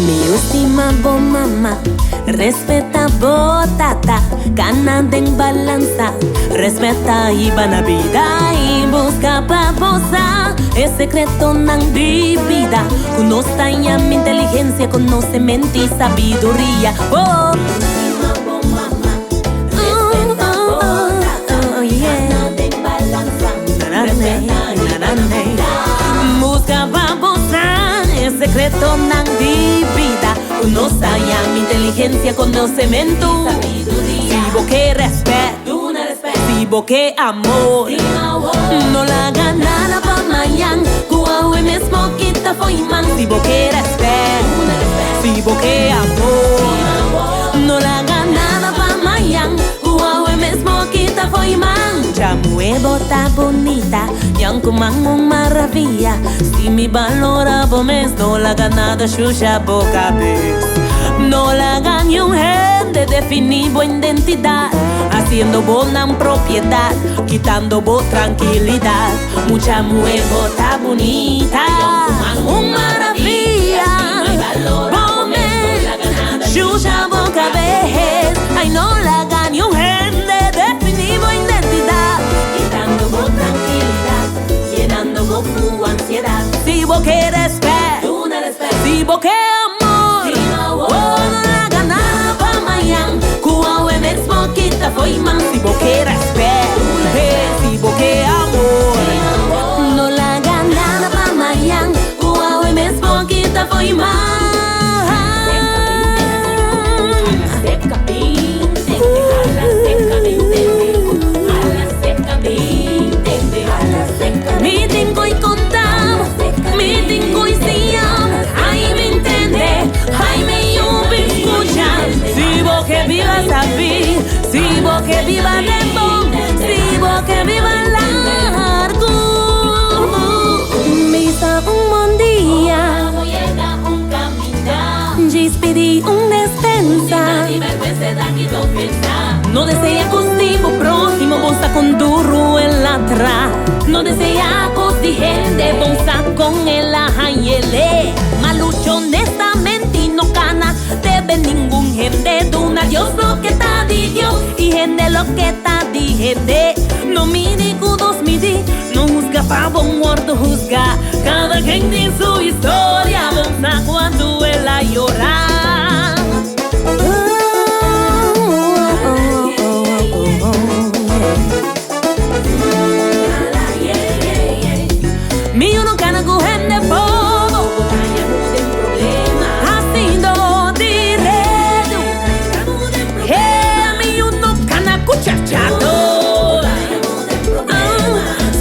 Mi última voz mamá, respeta botata, gana de balanza, respeta y va na vida y busca babosa. Es secreto nan vivida, conoce ya mi inteligencia, conocimiento y sabiduría. Oh. Busca babosa, es secreto nan vivida, conoce ya mi inteligencia, conocimiento, si boque respeto, si boque amor, no la gana pa mayan, cuau mismo quita foi man, si boque respeto, si boque amor, no la gana pa mayan, cuau mismo quita foi man. Ya muevo ta bonita, yang kumang maravilla. Si mi valora mes, no la ganada xuxa boca vez. No la ganó gente, definir buena identidad, haciendo bona propiedad, quitando bo tranquilidad. Mucha muevo ta bonita, maravilla. Bomes, xuxa boca vez. Ay, no la ganó gente, definir buena identidad, quitando bo tranquilidad, llenando bo tu ansiedad. Si vos quieres respeto, si vos quieres amor, oh, no la gana pa mayan, cuau mismo quita foi man. Si vos quieres respeto, si vos quieres amor, no la gana pa mayan, cuau mismo quita foi man. Si vos que viva de bon, si vos que viva largo. Misa buen día, un caminar, despedí despensa. No desea contigo próximo, bolsa con duro en la tra. No desea gente, bolsa con el ajayele. Malucho honestamente y no gana, debe ningún gente. Duna Dios lo que está di Dios y gente lo que está di gente. No mide kudos midi, no juzga pavo muerto juzga. Cada quien tiene su historia, bolsa cuando él la llora. Mío no gana con gente poco, haciendo dinero. Mío no gana cuchachado,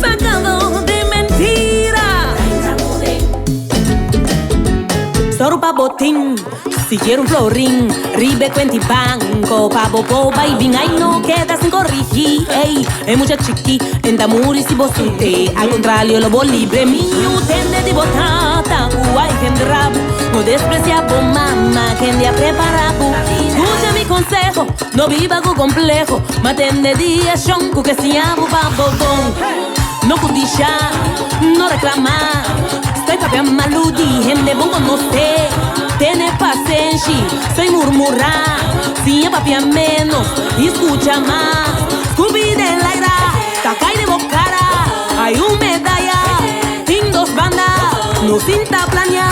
sacado de mentira. Soro pa botín, si quiero un florín, ribe cuenti banco, pa bobo baby, ay no queda sin corregir, ey, es mucha chiqui, en damuri si vos sunte, al contrario lo voy libre, mío, tende di botata, guay, gente rabo, no desprecia por mamá, que día preparado, escucha mi consejo, no viva con complejo, matende di shonku que si amo pa bobón, no kudisha, no reclama, estoy papia maludi, gente bongo no sé. Tiene paciencia, soy murmurar. Si es papi menos, escucha más. Scooby de la ira, Takai de Bocara. Hay un medalla, en dos bandas. No cinta plaña,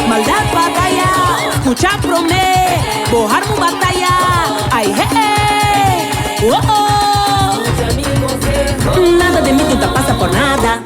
maldad batalla. Escucha promé, bojar mu batalla. Ay, hey, oh, oh. Nada de mí no te pasa por nada.